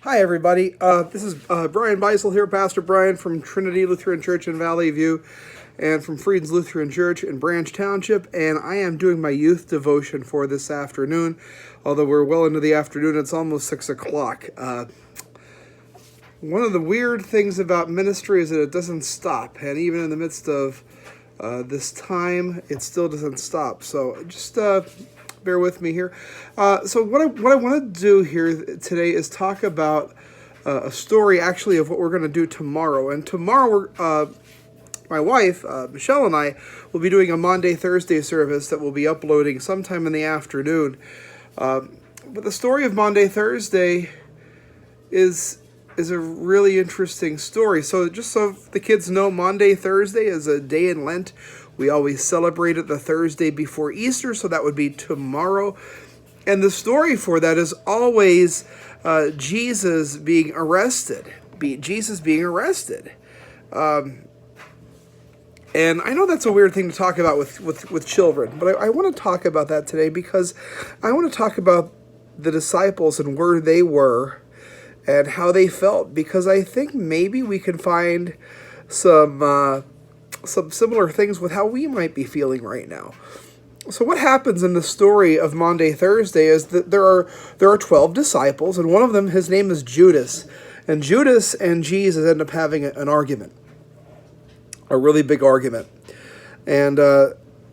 Hi, everybody. This is Brian Beisel here, Pastor Brian from Trinity Lutheran Church in Valley View and from Friedens Lutheran Church in Branch Township, and I am doing my youth devotion for this afternoon. Although we're well into the afternoon, it's almost 6 o'clock. One of the weird things about ministry is that it doesn't stop, and even in the midst of this time, it still doesn't stop. So just bear with me here. So what I want to do here today is talk about a story actually of what we're going to do tomorrow. And tomorrow, my wife, Michelle, and I will be doing a Maundy Thursday service that we'll be uploading sometime in the afternoon. But the story of Maundy Thursday is a really interesting story. So just so the kids know, Maundy Thursday is a day in Lent. We always celebrate it the Thursday before Easter, so that would be tomorrow. And the story for that is always Jesus being arrested. Jesus being arrested. And I know that's a weird thing to talk about with children, but I want to talk about that today because I want to talk about the disciples and where they were and how they felt, because I think maybe we can find some similar things with how we might be feeling right now. So what happens in the story of Maundy Thursday is that there are 12 disciples, and one of them, his name is Judas. And Judas and Jesus end up having an argument, a really big argument. And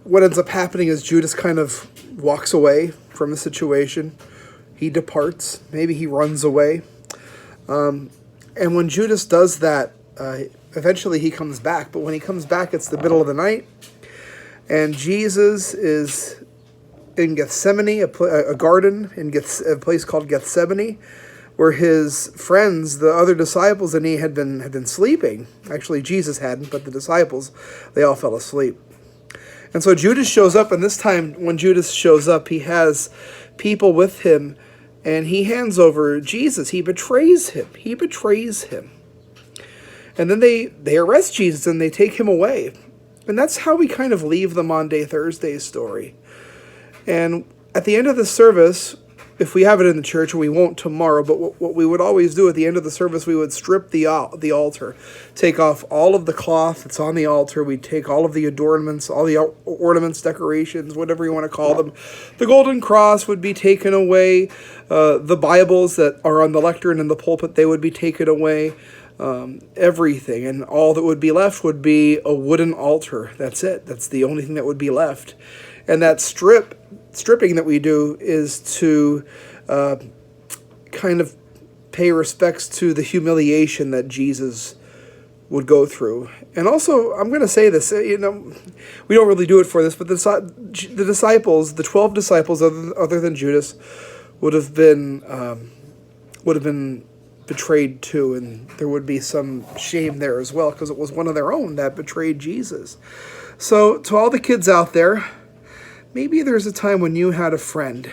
what ends up happening is Judas kind of walks away from the situation. He departs. Maybe he runs away. And when Judas does that, eventually he comes back. But when he comes back, it's the middle of the night. And Jesus is in Gethsemane, a garden in a place called Gethsemane, where his friends, the other disciples, and he had been sleeping. Actually, Jesus hadn't, but the disciples, they all fell asleep. And so Judas shows up, and this time when Judas shows up, he has people with him, and he hands over Jesus. He betrays him. And then they arrest Jesus, and they take him away. And that's how we kind of leave the Maundy Thursday story. And at the end of the service, if we have it in the church, we won't tomorrow, but what we would always do at the end of the service, we would strip the altar, take off all of the cloth that's on the altar, we'd take all of the adornments, all the ornaments, decorations, whatever you want to call them. The golden cross would be taken away, the Bibles that are on the lectern and the pulpit, they would be taken away, everything, and all that would be left would be a wooden altar. That's it. That's the only thing that would be left. And that stripping that we do is to kind of pay respects to the humiliation that Jesus would go through. And also, I'm going to say this, we don't really do it for this, but the disciples, the 12 disciples, other than Judas, would have been betrayed too, and there would be some shame there as well, because it was one of their own that betrayed Jesus. So, to all the kids out there, maybe there's a time when you had a friend,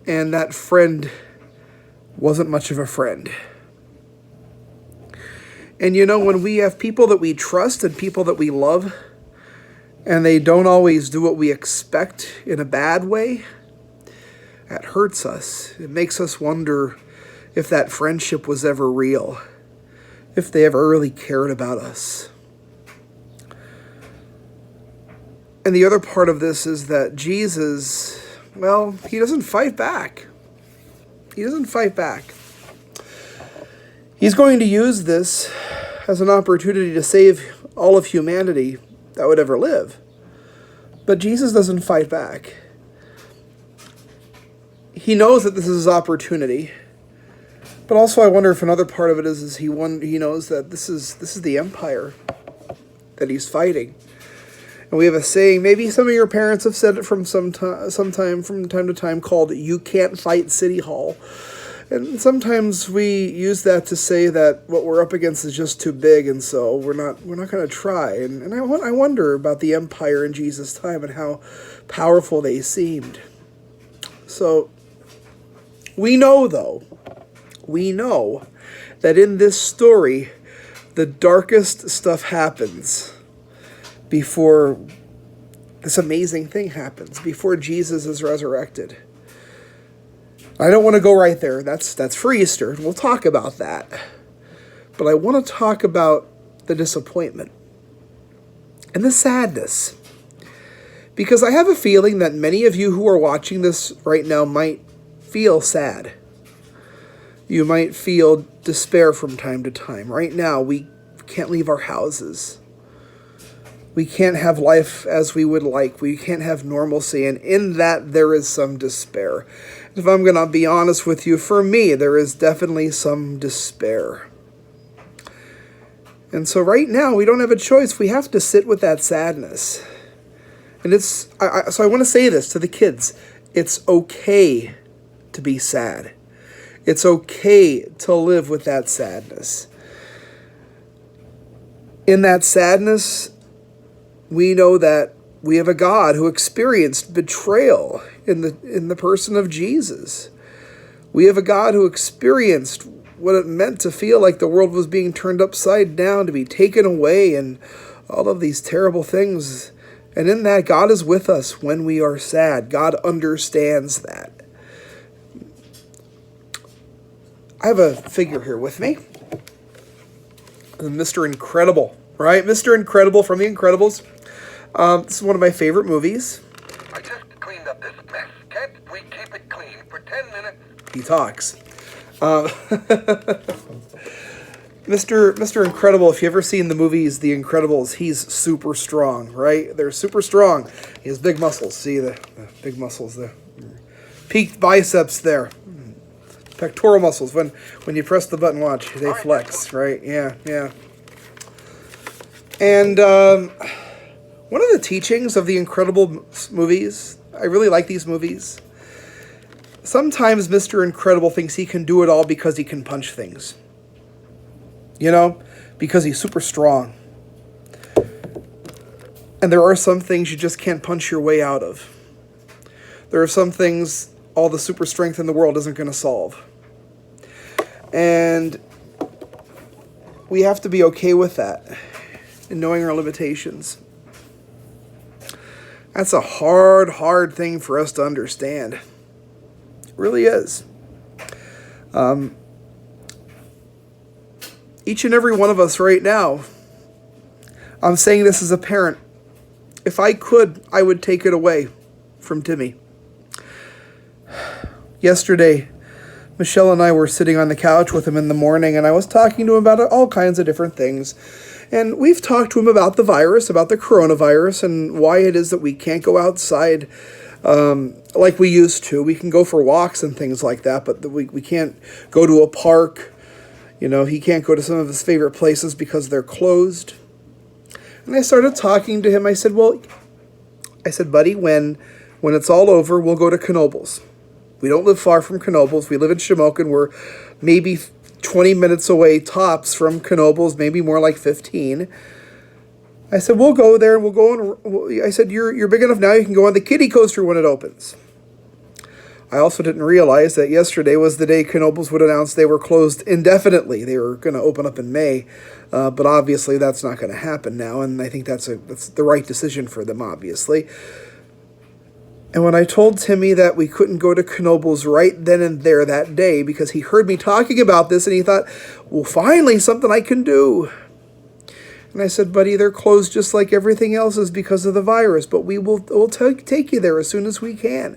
and that friend wasn't much of a friend. And when we have people that we trust and people that we love, and they don't always do what we expect in a bad way, that hurts us. It makes us wonder if that friendship was ever real, if they ever really cared about us. And the other part of this is that Jesus, well, he doesn't fight back. He's going to use this as an opportunity to save all of humanity that would ever live. But Jesus doesn't fight back. He knows that this is his opportunity. But also I wonder if another part of it is he knows that this is the empire that he's fighting. And we have a saying, maybe some of your parents have said it from time to time, called "You can't fight City Hall." And sometimes we use that to say that what we're up against is just too big, and so we're not going to try. And I wonder about the empire in Jesus' time and how powerful they seemed. So we know that in this story, the darkest stuff happens before this amazing thing happens, before Jesus is resurrected. I don't want to go right there. That's for Easter. We'll talk about that. But I want to talk about the disappointment and the sadness. Because I have a feeling that many of you who are watching this right now might feel sad. You might feel despair from time to time. Right now, we can't leave our houses. We can't have life as we would like. We can't have normalcy. And in that, there is some despair. If I'm going to be honest with you, for me, there is definitely some despair. And so right now, we don't have a choice. We have to sit with that sadness. And so I want to say this to the kids. It's okay to be sad. It's okay to live with that sadness. In that sadness, we know that we have a God who experienced betrayal in the person of Jesus. We have a God who experienced what it meant to feel like the world was being turned upside down, to be taken away, and all of these terrible things. And in that, God is with us when we are sad. God understands that. I have a figure here with me. Mr. Incredible, right? Mr. Incredible from The Incredibles. This is one of my favorite movies. I just cleaned up this mess. Can't we keep it clean for 10 minutes? He talks. Mr. Incredible, if you've ever seen the movies The Incredibles, he's super strong, right? They're super strong. He has big muscles. See the big muscles there. Peaked biceps there. Pectoral muscles. When you press the button, watch, they flex, right? Yeah. And one of the teachings of the Incredible movies, I really like these movies. Sometimes Mr. Incredible thinks he can do it all because he can punch things. You know? Because he's super strong. And there are some things you just can't punch your way out of. There are some things all the super strength in the world isn't going to solve. And we have to be okay with that and knowing our limitations. That's a hard thing for us to understand. It really is. Each and every one of us right now, I'm saying this as a parent, if I could, I would take it away from Timmy. Yesterday, Michelle and I were sitting on the couch with him in the morning, and I was talking to him about all kinds of different things. And we've talked to him about the virus, about the coronavirus, and why it is that we can't go outside like we used to. We can go for walks and things like that, but we can't go to a park. You know, he can't go to some of his favorite places because they're closed. And I started talking to him. I said, buddy, when it's all over, we'll go to Knoebels. We don't live far from Knoebels. We live in Shamokin. We're maybe 20 minutes away tops from Knoebels, maybe more like 15. I said, we'll go there. We'll go and I said, you're big enough now. You can go on the kiddie coaster when it opens. I also didn't realize that yesterday was the day Knoebels would announce they were closed indefinitely. They were going to open up in May, but obviously that's not going to happen now, and I think that's the right decision for them, obviously. And when I told Timmy that we couldn't go to Knoebels right then and there that day because he heard me talking about this and he thought, well, finally, something I can do. And I said, buddy, they're closed just like everything else is because of the virus, but we'll take you there as soon as we can.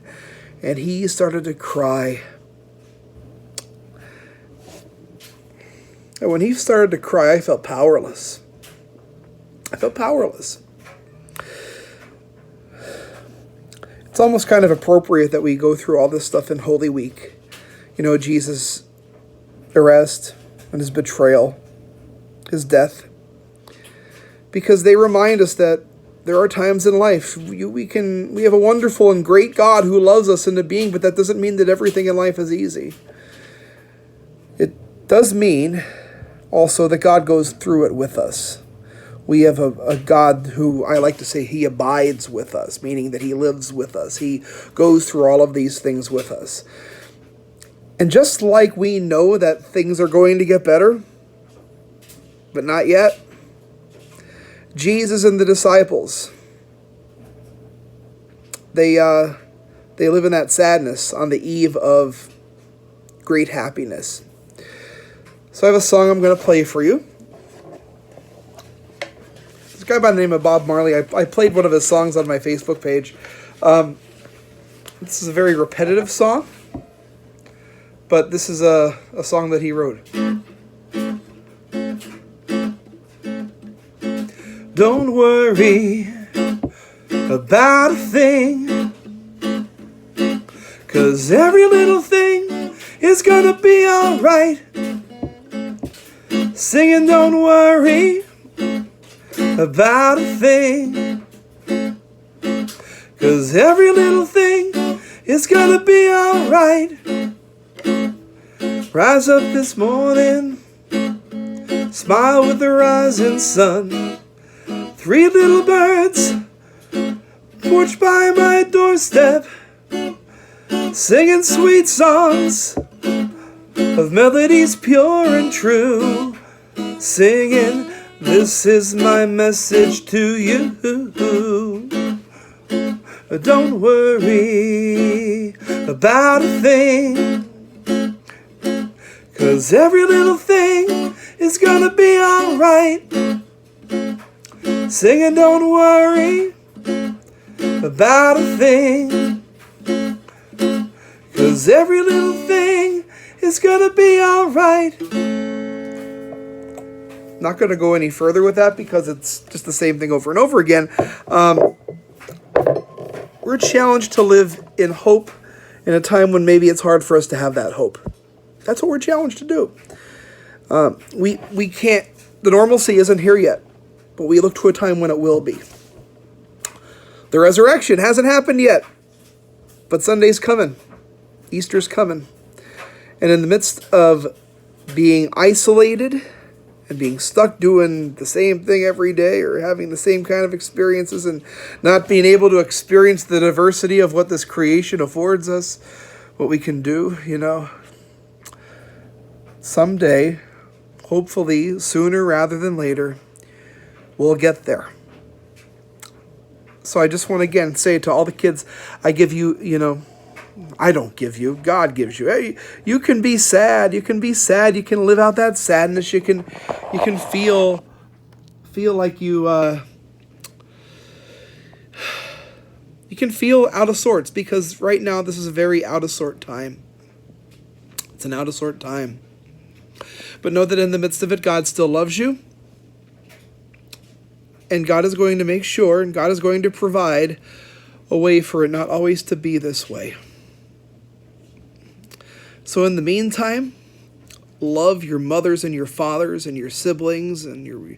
And he started to cry. And when he started to cry, I felt powerless. It's almost kind of appropriate that we go through all this stuff in Holy Week. You know, Jesus' arrest and his betrayal, his death. Because they remind us that there are times in life we have a wonderful and great God who loves us into being, but that doesn't mean that everything in life is easy. It does mean also that God goes through it with us. We have a God who, I like to say, he abides with us, meaning that he lives with us. He goes through all of these things with us. And just like we know that things are going to get better, but not yet, Jesus and the disciples, they live in that sadness on the eve of great happiness. So I have a song I'm going to play for you. This guy by the name of Bob Marley, I played one of his songs on my Facebook page. This is a very repetitive song, but this is a song that he wrote. Don't worry about a thing, 'cause every little thing is gonna be alright. Singing don't worry about a thing, 'cause every little thing is gonna be alright. Rise up this morning, smile with the rising sun. 3 little birds perched by my doorstep, singing sweet songs of melodies pure and true, singing, this is my message to you. Don't worry about a thing, 'cause every little thing is gonna be alright. Singing don't worry about a thing, 'cause every little thing is gonna be alright. Not gonna go any further with that because it's just the same thing over and over again. We're challenged to live in hope in a time when maybe it's hard for us to have that hope. That's what we're challenged to do. We can't, the normalcy isn't here yet, but we look to a time when it will be. The resurrection hasn't happened yet, but Sunday's coming. Easter's coming. And in the midst of being isolated and being stuck doing the same thing every day or having the same kind of experiences and not being able to experience the diversity of what this creation affords us, what we can do, someday, hopefully sooner rather than later, we'll get there. So I just want to again say to all the kids, I give you, I don't give you, God gives you. Hey, you can be sad. You can be sad. You can live out that sadness. You can feel like you can feel out of sorts, because right now this is a very out of sort time. It's an out of sort time. But know that in the midst of it, God still loves you. And God is going to make sure, and God is going to provide a way for it not always to be this way. So in the meantime, love your mothers and your fathers and your siblings and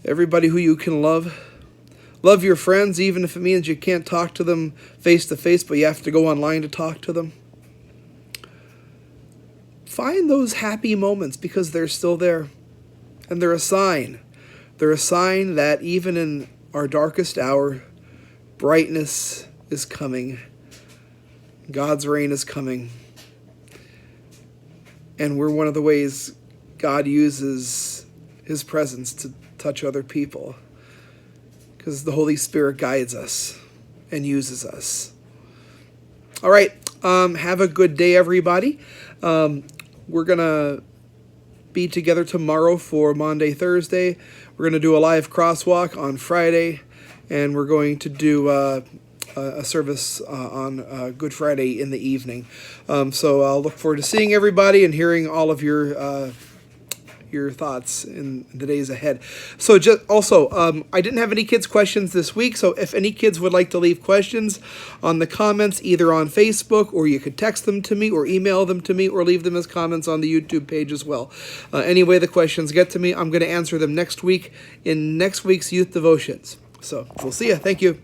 everybody who you can love. Love your friends, even if it means you can't talk to them face to face, but you have to go online to talk to them. Find those happy moments because they're still there. And they're a sign. They're a sign that even in our darkest hour, brightness is coming. God's reign is coming. And we're one of the ways God uses his presence to touch other people, because the Holy Spirit guides us and uses us. All right. Have a good day, everybody. We're going to be together tomorrow for Maundy, Thursday. We're going to do a live crosswalk on Friday, and we're going to do a service on Good Friday in the evening. So I'll look forward to seeing everybody and hearing all of your thoughts in the days ahead. So just also, I didn't have any kids' questions this week, so if any kids would like to leave questions on the comments, either on Facebook, or you could text them to me, or email them to me, or leave them as comments on the YouTube page as well. Any way the questions get to me, I'm going to answer them next week in next week's Youth Devotions. So we'll see you. Thank you.